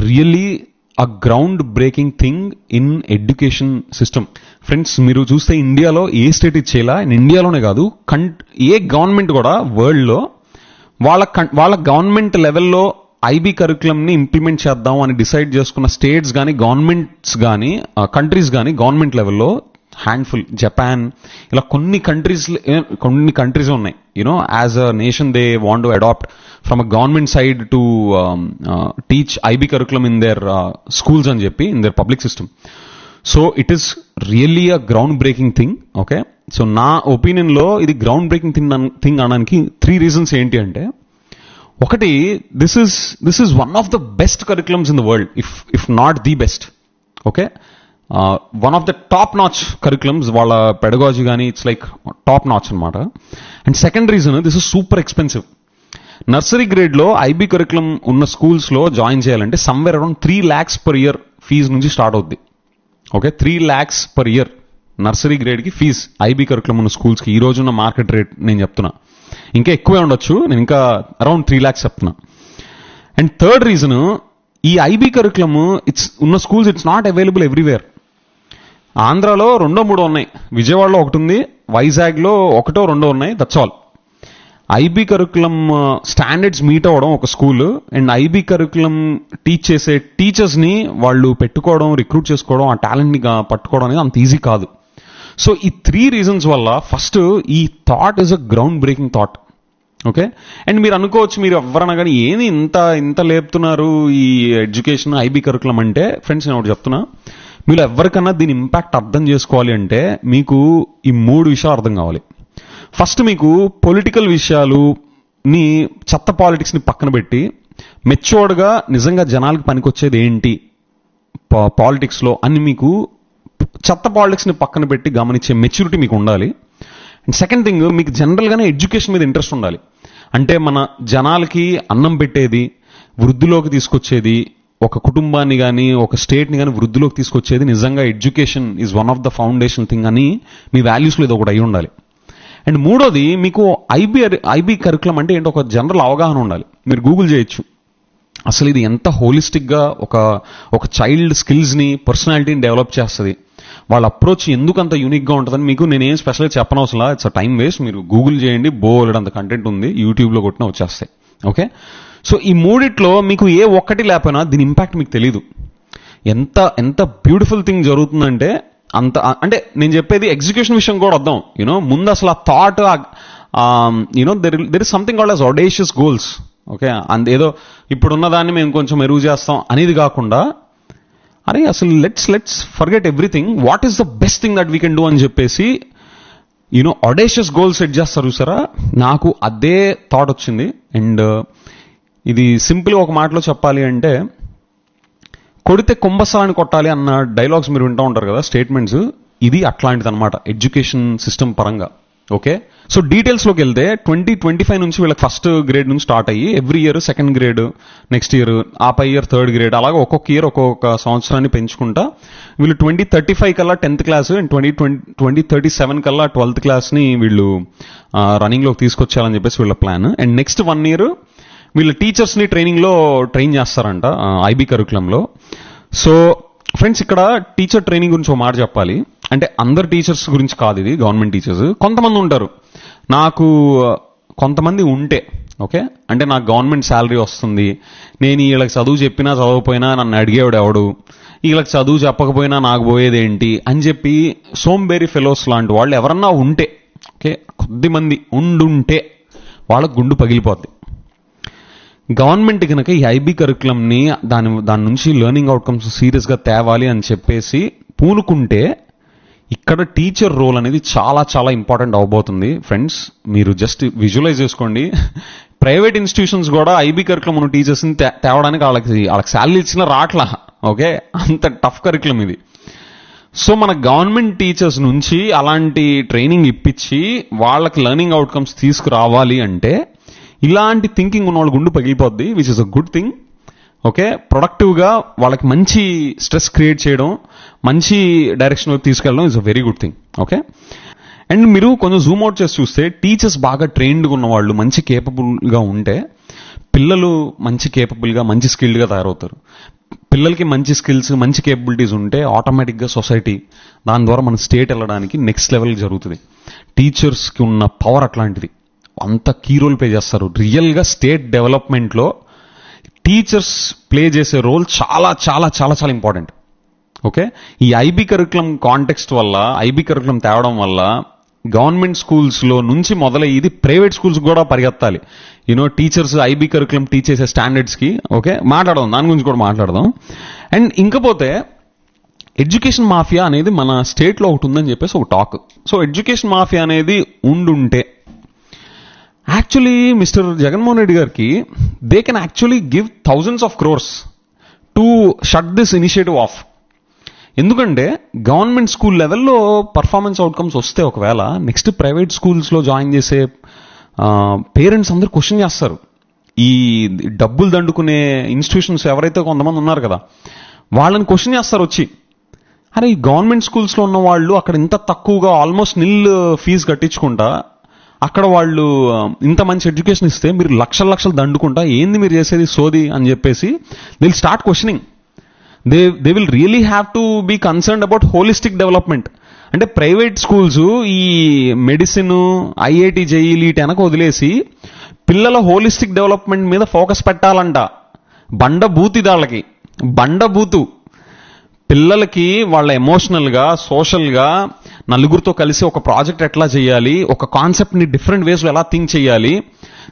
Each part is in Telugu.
Really a ground breaking thing in education system. Friends, మీరు చూస్తే ఇండియాలో ఏ స్టేట్ ఇచ్చేలా, ఇండియాలోనే కాదు ఏ గవర్నమెంట్ కూడా వరల్డ్లో వాళ్ళ గవర్నమెంట్ లెవెల్లో ఐబీ కరికులంని ఇంప్లిమెంట్ చేద్దాం అని డిసైడ్ చేసుకున్న స్టేట్స్ కానీ, గవర్నమెంట్స్ కానీ, కంట్రీస్ కానీ గవర్నమెంట్ లెవెల్లో హ్యాండ్ఫుల్. జపాన్, ఇలా కొన్ని కంట్రీస్ ఉన్నాయి. You know, as a nation they want to adopt from a government side to teach IB curriculum in their schools అని చెప్పి, in their public system. So it is really a ground breaking thing. Okay, so నా ఒపీనియన్లో ఇది గ్రౌండ్ బ్రేకింగ్ థింగ్ అనడానికి 3 రీజన్స్ ఏంటి అంటే, ఒకటి, this is one of the best curriculums in the world, if not the best. Okay, one of the top notch curriculums. వాళ్ళ పెడగాజీ కానీ ఇట్స్ లైక్ టాప్ నాచ్ అనమాట. And second reason, this is super expensive. Nursery గ్రేడ్లో ఐబీ కరికులం ఉన్న స్కూల్స్లో జాయిన్ చేయాలంటే somewhere around 3 lakhs per year fee నుంచి స్టార్ట్ అవుద్ది. Okay, 3 lakhs per year nursery గ్రేడ్కి ఫీజ్ ఐబీ కరికులం ఉన్న స్కూల్స్కి. ఈ రోజున్న మార్కెట్ రేట్ నేను చెప్తున్నా, ఇంకా ఎక్కువే ఉండొచ్చు, నేను ఇంకా అరౌండ్ 3 lakhs చెప్తున్నా. అండ్ థర్డ్ రీజన్, ఈ ఐబీ కరికులం ఉన్న schools it's not available everywhere. ఆంధ్రాలో 2-3 ఉన్నాయి, విజయవాడలో ఒకటి ఉంది, వైజాగ్లో 1-2 ఉన్నాయి, that's all. IB curriculum standards meet అవ్వడం ఒక school, and IB curriculum teach చేసే టీచర్స్ని వాళ్ళు పెట్టుకోవడం, రిక్రూట్ చేసుకోవడం, ఆ టాలెంట్ని పట్టుకోవడం అనేది అంత ఈజీ కాదు. సో ఈ 3 రీజన్స్ వల్ల ఫస్ట్ ఈ thought is a ground breaking thought. Okay, and మీరు అనుకోవచ్చు, మీరు ఎవరన్నా కానీ ఏది ఇంత లేపుతున్నారు ఈ ఎడ్యుకేషన్ ఐబీ కరికులం అంటే. ఫ్రెండ్స్, నేను ఒకటి చెప్తున్నా, మీరు ఎవరికన్నా దీని ఇంపాక్ట్ అర్థం చేసుకోవాలి అంటే మీకు ఈ 3 విషయాలు అర్థం కావాలి. ఫస్ట్, మీకు పొలిటికల్ విషయాలుని, చెత్త పాలిటిక్స్ని పక్కన పెట్టి మెచ్యూర్డ్గా నిజంగా జనాలకు పనికొచ్చేది ఏంటి పాలిటిక్స్లో అని మీకు చెత్త పాలిటిక్స్ని పక్కన పెట్టి గమనించే మెచ్యూరిటీ మీకు ఉండాలి. అండ్ సెకండ్ థింగ్, మీకు జనరల్గానే ఎడ్యుకేషన్ మీద ఇంట్రెస్ట్ ఉండాలి. అంటే మన జనాలకి అన్నం పెట్టేది, వృద్ధిలోకి తీసుకొచ్చేది, ఒక కుటుంబాన్ని కానీ ఒక స్టేట్ని కానీ వృద్ధిలోకి తీసుకొచ్చేది నిజంగా education is one of the foundation thing అని మీ వాల్యూస్లో ఇది ఒకటి అయి ఉండాలి. అండ్ మూడోది, మీకు ఐబీ కరికులం అంటే ఏంటో ఒక జనరల్ అవగాహన ఉండాలి. మీరు గూగుల్ చేయొచ్చు, అసలు ఇది ఎంత హోలిస్టిక్గా ఒక చైల్డ్ స్కిల్స్ని, పర్సనాలిటీని డెవలప్ చేస్తుంది, వాళ్ళ అప్రోచ్ ఎందుకు అంత యూనిక్గా ఉంటుందని మీకు నేనేం స్పెషల్గా చెప్పనవసరం, ఇట్స్ అ టైం వేస్ట్. మీరు గూగుల్ చేయండి, బోలెడంత కంటెంట్ ఉంది, యూట్యూబ్లో కొట్టినా వచ్చేస్తాయి. ఓకే, సో ఈ మూడిట్లో మీకు ఏ ఒక్కటి లేకపోయినా దీని ఇంపాక్ట్ మీకు తెలీదు. ఎంత బ్యూటిఫుల్ థింగ్ జరుగుతుందంటే అంత. అంటే నేను చెప్పేది ఎగ్జిక్యూషన్ విషయం కూడా వద్దాం. యూనో, ముందు అసలు ఆ thought, you know there is something called as audacious goals. Okay, ఏదో ఇప్పుడున్న దాన్ని మేము కొంచెం మెరుగు చేస్తాం అనేది కాకుండా, అరే అసలు let's forget everything, what is the best thing that we can do అని చెప్పేసి యూనో ఆడేషియస్ గోల్స్ సెట్ చేస్తారు చూసారా. నాకు అదే థాట్ వచ్చింది. అండ్ ఇది సింపుల్గా ఒక మాటలో చెప్పాలి అంటే, కొడితే కుంభస్థలాన్ని కొట్టాలి అన్న డైలాగ్స్ మీరు వింటూ ఉంటారు కదా, స్టేట్మెంట్స్. ఇది అట్లాంటిది అనమాట ఎడ్యుకేషన్ సిస్టమ్ పరంగా. ఓకే, సో డీటెయిల్స్లోకి వెళ్తే 2025 నుంచి వీళ్ళకి ఫస్ట్ గ్రేడ్ నుంచి స్టార్ట్ అయ్యి every year second grade, next year పై ఇయర్ థర్డ్ గ్రేడ్, అలాగే ఒక్కొక్క ఇయర్ ఒక్కొక్క సంవత్సరాన్ని పెంచుకుంటా వీళ్ళు 2035 కల్లా 10th క్లాస్ అండ్ 2037 కల్లా 12th క్లాస్ని వీళ్ళు రన్నింగ్లోకి తీసుకొచ్చారని చెప్పేసి వీళ్ళ ప్లాన్. అండ్ నెక్స్ట్ 1 year వీళ్ళ టీచర్స్ని ట్రైన్ చేస్తారంట ఐబీ కరికులంలో. సో ఫ్రెండ్స్, ఇక్కడ టీచర్ ట్రైనింగ్ గురించి ఒక మాట చెప్పాలి. అంటే అందరు టీచర్స్ గురించి కాదు ఇది, గవర్నమెంట్ టీచర్స్. కొంతమంది ఉంటారు, నాకు కొంతమంది ఉంటే ఓకే, అంటే నాకు గవర్నమెంట్ శాలరీ వస్తుంది, నేను వీళ్ళకి చదువు చెప్పినా చదవకపోయినా నన్ను అడిగేవాడు ఎవడు, వీళ్ళకి చదువు చెప్పకపోయినా నాకు పోయేదేంటి అని చెప్పి సోంబేరి ఫెలోస్ లాంటి వాళ్ళు ఎవరన్నా ఉంటే, ఓకే, కొద్దిమంది ఉండుంటే వాళ్ళకు గుండు పగిలిపోద్ది. గవర్నమెంట్ కనుక ఈ ఐబీ కరికులంని దాని నుంచి లెర్నింగ్ అవుట్కమ్స్ సీరియస్గా తేవాలి అని చెప్పేసి పూనుకుంటే ఇక్కడ టీచర్ రోల్ అనేది చాలా చాలా ఇంపార్టెంట్ అవబోతుంది. ఫ్రెండ్స్, మీరు జస్ట్ విజువలైజ్ చేసుకోండి, ప్రైవేట్ ఇన్స్టిట్యూషన్స్ కూడా ఐబీ కరికులం ఉన్న టీచర్స్ని తేవడానికి వాళ్ళకి శాలరీ ఇచ్చినా రాట్లా. ఓకే, అంత టఫ్ కరికులం ఇది. సో మన గవర్నమెంట్ టీచర్స్ నుంచి అలాంటి ట్రైనింగ్ ఇప్పించి వాళ్ళకి లెర్నింగ్ అవుట్కమ్స్ తీసుకురావాలి అంటే ఇలాంటి థింకింగ్ ఉన్న వాళ్ళ గుండు పగిలిపోద్ది, which is a good thing. Okay, ప్రొడక్టివ్గా వాళ్ళకి మంచి స్ట్రెస్ క్రియేట్ చేయడం, మంచి డైరెక్షన్ వైపు తీసుకెళ్ళడం is a very good thing. Okay, and మీరు కొంచెం జూమ్ అవుట్ చేసి చూస్తే టీచర్స్ బాగా ట్రైన్డ్గా ఉన్న వాళ్ళు, మంచి కేపబుల్గా ఉంటే పిల్లలు మంచి కేపబుల్గా మంచి స్కిల్డ్గా తయారవుతారు. పిల్లలకి మంచి స్కిల్స్ మంచి కేపబిలిటీస్ ఉంటే ఆటోమేటిక్గా సొసైటీ దాని ద్వారా మన స్టేట్ వెళ్ళడానికి నెక్స్ట్ లెవెల్ జరుగుతుంది. టీచర్స్కి ఉన్న పవర్ అట్లాంటిది, అంత కీ రోల్ ప్లే చేస్తారు. రియల్గా స్టేట్ డెవలప్మెంట్లో టీచర్స్ ప్లే చేసే రోల్ చాలా చాలా చాలా చాలా ఇంపార్టెంట్. ఓకే, ఈ ఐబీ కరికులం కాంటెక్స్ట్ వల్ల, ఐబీ కరికులం తేవడం వల్ల గవర్నమెంట్ స్కూల్స్లో నుంచి మొదలయ్యేది ప్రైవేట్ స్కూల్స్ కూడా పరిగెత్తాలి. టీచర్స్ ఐబీ కరికులం టీచ్ చేసే స్టాండర్డ్స్కి. ఓకే, మాట్లాడదాం, దాని గురించి కూడా మాట్లాడదాం. అండ్ ఇంకపోతే ఎడ్యుకేషన్ మాఫియా అనేది మన స్టేట్లో ఒకటి ఉందని చెప్పేసి ఒక టాక్. సో ఎడ్యుకేషన్ మాఫియా అనేది ఉండుంటే యాక్చువల్లీ మిస్టర్ జగన్మోహన్ రెడ్డి గారికి they can actually give thousands of crores to shut this initiative of. ఎందుకంటే గవర్నమెంట్ స్కూల్ లెవెల్లో పర్ఫార్మెన్స్ అవుట్కమ్స్ వస్తే ఒకవేళ నెక్స్ట్ ప్రైవేట్ స్కూల్స్లో జాయిన్ చేసే పేరెంట్స్ అందరూ క్వశ్చన్ చేస్తారు. ఈ డబ్బులు దండుకునే ఇన్స్టిట్యూషన్స్ ఎవరైతే కొంతమంది ఉన్నారు కదా, వాళ్ళని క్వశ్చన్ చేస్తారు వచ్చి, అరే ఈ గవర్నమెంట్ స్కూల్స్లో ఉన్న వాళ్ళు అక్కడ ఇంత తక్కువగా ఆల్మోస్ట్ నిల్ ఫీజు కట్టించుకుంటా అక్కడ వాళ్ళు ఇంత మంచి ఎడ్యుకేషన్ ఇస్తే మీరు లక్షల లక్షలు దండుకుంటా ఏంది మీరు చేసేది సోది అని చెప్పేసి they will start questioning. They will really have to be concerned about holistic development. అంటే ప్రైవేట్ స్కూల్స్ ఈ మెడిసిన్, ఐఐటి, జేఈఈ వెనక వదిలేసి పిల్లల హోలిస్టిక్ డెవలప్మెంట్ మీద ఫోకస్ పెట్టాలంట. బండబూతి దాళ్ళకి, బండబూతు పిల్లలకి వాళ్ళ ఎమోషనల్గా, సోషల్గా నలుగురితో కలిసి ఒక ప్రాజెక్ట్ ఎట్లా చేయాలి, ఒక కాన్సెప్ట్ని డిఫరెంట్ వేస్లో ఎలా థింక్ చేయాలి,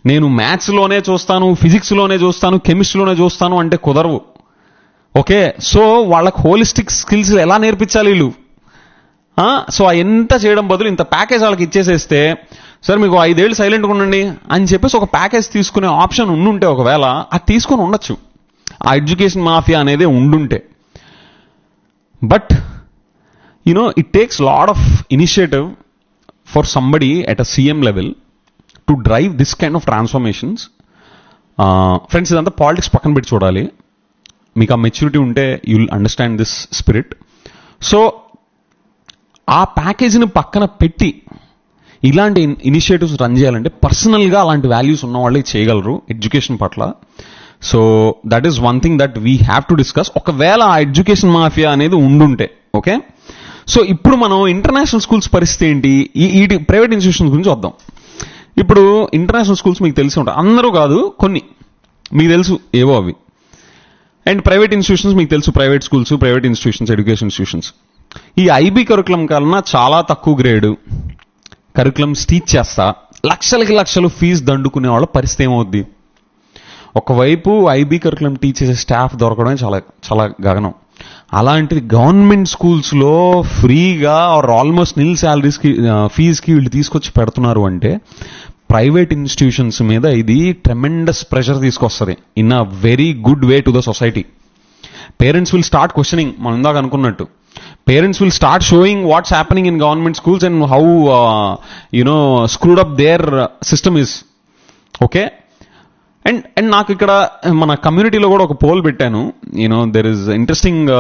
నేను మ్యాథ్స్లోనే చూస్తాను, ఫిజిక్స్లోనే చూస్తాను, కెమిస్ట్రీలోనే చూస్తాను అంటే కుదరవు. ఓకే, సో వాళ్ళకి హోలిస్టిక్ స్కిల్స్ ఎలా నేర్పించాలి వీళ్ళు? సో ఎంత చేయడం బదులు ఇంత ప్యాకేజ్ వాళ్ళకి ఇచ్చేసేస్తే, సార్ మీకు 5 ఏళ్ళు సైలెంట్గా ఉండండి అని చెప్పేసి ఒక ప్యాకేజ్ తీసుకునే ఆప్షన్ ఉండుంటే ఒకవేళ అది తీసుకొని ఉండొచ్చు, ఆ ఎడ్యుకేషన్ మాఫియా అనేది ఉండుంటే. But it takes lot of initiative for somebody at a CM level to drive this kind of transformations. Friends, ఇదంతా పాలిటిక్స్ పక్కన పెట్టి చూడాలి. మీకు ఆ మెచ్యూరిటీ ఉంటే you will understand this spirit. So ఆ ప్యాకేజీని పక్కన పెట్టి ఇలాంటి ఇనిషియేటివ్స్ రన్ చేయాలంటే పర్సనల్గా అలాంటి వాల్యూస్ ఉన్న వాళ్ళే చేయగలరు ఎడ్యుకేషన్ పట్ల. So that is one thing that we have to discuss, ఒకవేళ ఆ ఎడ్యుకేషన్ మాఫియా అనేది ఉండుంటే. ఓకే, సో ఇప్పుడు మనం ఇంటర్నేషనల్ స్కూల్స్ పరిస్థితి ఏంటి, ఈ ప్రైవేట్ ఇన్స్టిట్యూషన్స్ గురించి వద్దాం. ఇప్పుడు ఇంటర్నేషనల్ స్కూల్స్ మీకు తెలిసి ఉంటాయి, అందరూ కాదు, కొన్ని మీకు తెలుసు ఏవో అవి. అండ్ ప్రైవేట్ ఇన్స్టిట్యూషన్స్ మీకు తెలుసు, private schools, private institutions, education institutions. ఈ ఐబీ కరికులం కన్నా చాలా తక్కువ గ్రేడ్ కరికులమ్స్ టీచ్ చేస్తా లక్షలకి లక్షలు ఫీజు దండుకునే వాళ్ళ పరిస్థితి ఏమవుద్ది? ఒకవైపు ఐబీ కరికులం టీచ్ చేసే స్టాఫ్ దొరకడమే చాలా చాలా గగనం. అలాంటిది గవర్నమెంట్ స్కూల్స్లో ఫ్రీగా ఆర్ ఆల్మోస్ట్ నిల్ శాలరీస్కి ఫీజుకి వీళ్ళు తీసుకొచ్చి పెడుతున్నారు అంటే ప్రైవేట్ ఇన్స్టిట్యూషన్స్ మీద ఇది ట్రెమెండస్ ప్రెషర్ తీసుకొస్తుంది in a very good way to the society. Parents will start questioning, మనం ఇందాక అనుకున్నట్టు. Parents will start showing what's happening in government schools and how screwed up their system is. Okay, and నాకు ఇక్కడ మన కమ్యూనిటీలో కూడా ఒక పోల్ పెట్టాను. There is interesting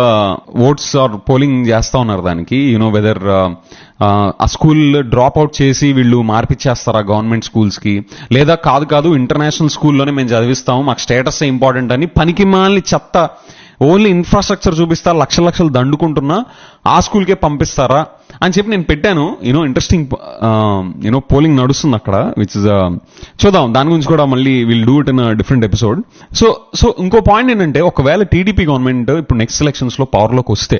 votes are polling చేస్తా ఉన్నారు దానికి. వెదర్ ఆ స్కూల్ డ్రాప్ అవుట్ చేసి వీళ్ళు మార్పిచ్చేస్తారా గవర్నమెంట్ స్కూల్స్కి, లేదా కాదు ఇంటర్నేషనల్ స్కూల్లోనే మేము చదివిస్తాము, మాకు స్టేటస్ ఇంపార్టెంట్ అని పనికిమాలిన చెత్త ఓన్లీ ఇన్ఫ్రాస్ట్రక్చర్ చూపిస్తా లక్షల లక్షలు దండుకుంటున్నా ఆ స్కూల్కే పంపిస్తారా అని చెప్పి నేను పెట్టాను. ఇంట్రెస్టింగ్ పోలింగ్ నడుస్తుంది అక్కడ, విచ్ ఇస్ చూద్దాం, దాని గురించి కూడా మళ్ళీ will do it in different episode. So ఇంకో పాయింట్ ఏంటంటే, ఒకవేళ టీడీపీ గవర్నమెంట్ ఇప్పుడు నెక్స్ట్ ఎలక్షన్స్ లో పవర్లోకి వస్తే,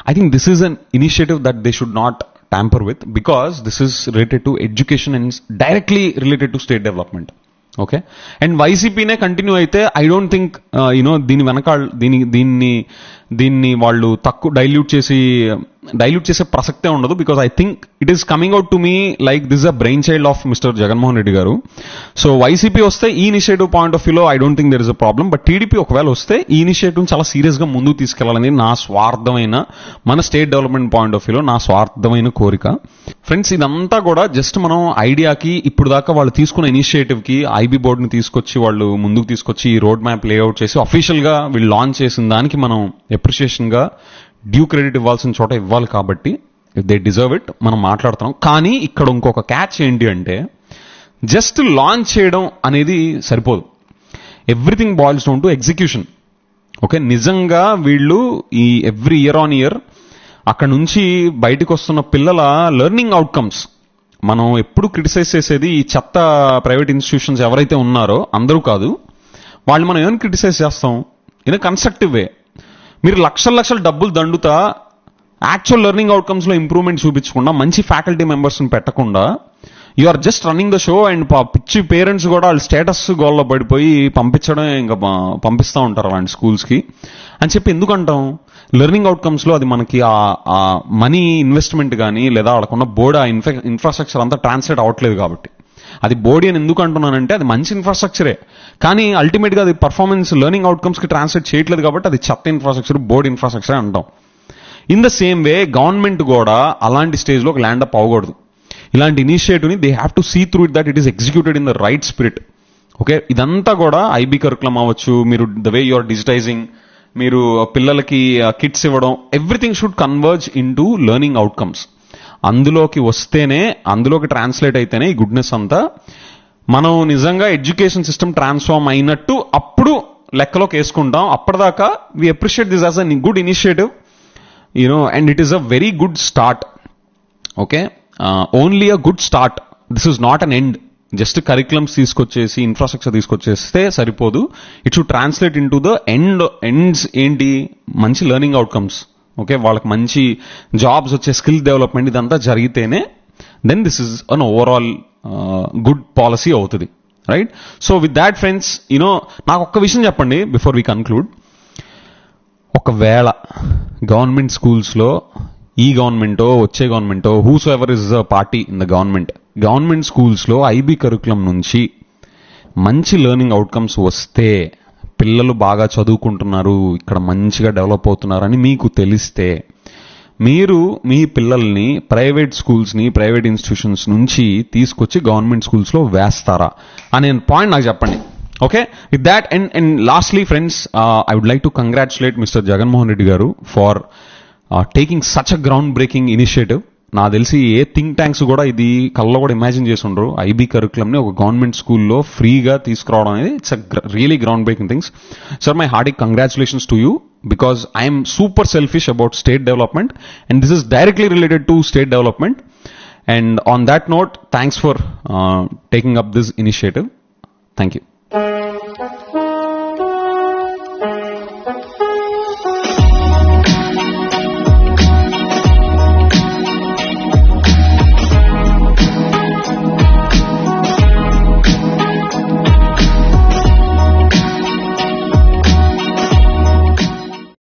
I think this is an initiative that they should not tamper with, because this is related to education and directly related to state development. Okay, and వైసీపీనే కంటిన్యూ అయితే ఐ డోంట్ థింక్ దీని వెనకాల దీన్ని వాళ్ళు తక్కువ డైల్యూట్ చేసే ప్రసక్తే ఉండదు. Because I think it is coming out to me like this a brain child of mister Jaganmohan Reddy గారు. సో వైసీపీ వస్తే ఈ ఇనిషియేటివ్ పాయింట్ ఆఫ్ వ్యూలో I don't think there is a problem. But TDP ఒకవేళ వస్తే ఈ ఇనిషియేటివ్ చాలా సీరియస్ గా ముందుకు తీసుకెళ్లాలని నా స్వార్థమైన, మన స్టేట్ డెవలప్మెంట్ పాయింట్ ఆఫ్ వ్యూలో నా స్వార్థమైన కోరిక. ఫ్రెండ్స్, ఇదంతా కూడా జస్ట్ మనం ఐడియాకి, ఇప్పుడు దాకా వాళ్ళు తీసుకున్న ఇనిషియేటివ్ కి ఐబీ బోర్డుని తీసుకొచ్చి వాళ్ళు ముందుకు తీసుకొచ్చి ఈ రోడ్ మ్యాప్ లేఅవుట్ చేసి అఫీషియల్ గా వీళ్ళు లాంచ్ చేసిన దానికి మనం అప్రిషియేషన్ గా డ్యూ క్రెడిట్ ఇవ్వాల్సిన చోట ఇవ్వాలి. కాబట్టి ఇఫ్ దే డిజర్వ్ ఇట్ మనం మాట్లాడుతున్నాం. కానీ ఇక్కడ ఇంకొక క్యాచ్ ఏంటి అంటే, జస్ట్ లాంచ్ చేయడం అనేది సరిపోదు. Everything boils down to execution. Okay, నిజంగా వీళ్ళు ఈ ఎవ్రీ ఇయర్ ఆన్ ఇయర్ అక్కడ నుంచి బయటకు వస్తున్న పిల్లల లెర్నింగ్ అవుట్కమ్స్, మనం ఎప్పుడు క్రిటిసైజ్ చేసేది ఈ చెత్త ప్రైవేట్ ఇన్స్టిట్యూషన్స్ ఎవరైతే ఉన్నారో అందరూ కాదు, వాళ్ళు మనం ఏమైనా క్రిటిసైజ్ చేస్తాం ఇన్ కన్స్ట్రక్టివ్ వే. మీరు లక్షల డబ్బులు దండుతా యాక్చువల్ లెర్నింగ్ అవుట్కమ్స్ లో ఇంప్రూవ్మెంట్ చూపించకుండా, మంచి ఫ్యాకల్టీ మెంబర్స్ని పెట్టకుండా, you are just running the show. And పిచ్చి పేరెంట్స్ కూడా వాళ్ళ స్టేటస్ గోల్లో పడిపోయి పంపించడం, ఇంకా పంపిస్తూ ఉంటారు అలాంటి స్కూల్స్కి అని చెప్పి ఎందుకంటాం? లెర్నింగ్ అవుట్కమ్స్ లో అది మనకి ఆ మనీ ఇన్వెస్ట్మెంట్ కానీ లేదా వాళ్ళకున్న బోర్డు ఆ ఇన్ఫ్రాస్ట్రక్చర్ అంతా ట్రాన్స్లేట్ అవ్వట్లేదు కాబట్టి. అది బోర్డు అని ఎందుకు అంటున్నానంటే అది మంచి ఇన్ఫ్రాస్ట్రక్చరే, కానీ అల్టిమేట్గా అది పర్ఫార్మెన్స్ లెర్నింగ్ అవుట్కమ్స్ కి ట్రాన్స్లేట్ చేయట్లేదు కాబట్టి అది చెత్త ఇన్ఫ్రాస్ట్రక్చర్, బోర్డు ఇన్ఫ్రాస్ట్రక్చర్ అంటాం. In the same way government కూడా అలాంటి స్టేజ్లో ఒక ల్యాండ్ అప్ అవ్వకూడదు. ఇలాంటి ఇనిషియేటివ్ని they have to see through it that it is executed in the right spirit. Okay, ఇదంతా కూడా ఐబీ కరికులం అవ్వచ్చు, మీరు ద వే యూఆర్ డిజిటైజింగ్, మీరు పిల్లలకి కిట్స్ ఇవ్వడం, everything should converge in to learning outcomes. అందులోకి వస్తేనే, అందులోకి ట్రాన్స్లేట్ అయితేనే ఈ గుడ్నెస్ అంతా మనం నిజంగా ఎడ్యుకేషన్ సిస్టమ్ ట్రాన్స్ఫార్మ్ అయినట్టు అప్పుడు లెక్కలోకి వేసుకుంటాం. అప్పటిదాకా we appreciate this as a good initiative, and it is a very good start. Okay, only a good start. This is not an end. Just curriculums తీసుకొచ్చేసి ఇన్ఫ్రాస్ట్రక్చర్ తీసుకొచ్చేస్తే సరిపోదు. It should translate in to the ends ఏంటి? మంచి లెర్నింగ్ అవుట్కమ్స్. ఓకే, వాళ్ళకి మంచి జాబ్స్ వచ్చే స్కిల్ డెవలప్మెంట్ ఇదంతా జరిగితేనే then this is an overall good policy అవుతుంది, right? So with that friends, నాకు ఒక్క విషయం చెప్పండి బిఫోర్ వి కన్క్లూడ్. ఒకవేళ గవర్నమెంట్ స్కూల్స్లో ఈ గవర్నమెంటో వచ్చే గవర్నమెంటో whoever is a party in the government స్కూల్స్లో ఐబీ కరికులం నుంచి మంచి లెర్నింగ్ అవుట్కమ్స్ వస్తే, పిల్లలు బాగా చదువుకుంటున్నారు, ఇక్కడ మంచిగా డెవలప్ అవుతున్నారని మీకు తెలిస్తే, మీరు మీ పిల్లల్ని ప్రైవేట్ స్కూల్స్ని, ప్రైవేట్ ఇన్స్టిట్యూషన్స్ నుంచి తీసుకొచ్చి గవర్నమెంట్ స్కూల్స్లో వేస్తారా అనే పాయింట్ నాకు చెప్పండి. Okay, with that, and lastly friends, I would like to congratulate Mr. Jagannath Reddy garu for taking such a groundbreaking initiative. నా తెలిసి ఏ థింక్ ట్యాంక్స్ కూడా ఇది కల్లో కూడా ఇమాజిన్ చేసి ఉండరు. ఐబీ కరికులంని ఒక గవర్నమెంట్ స్కూల్లో ఫ్రీగా తీసుకురావడం అనేది it's a really ground breaking things. Sir, my hearty congratulations to you because I'm super selfish about state development and this is directly related to state development. And on that note, thanks for taking up this initiative. Thank you.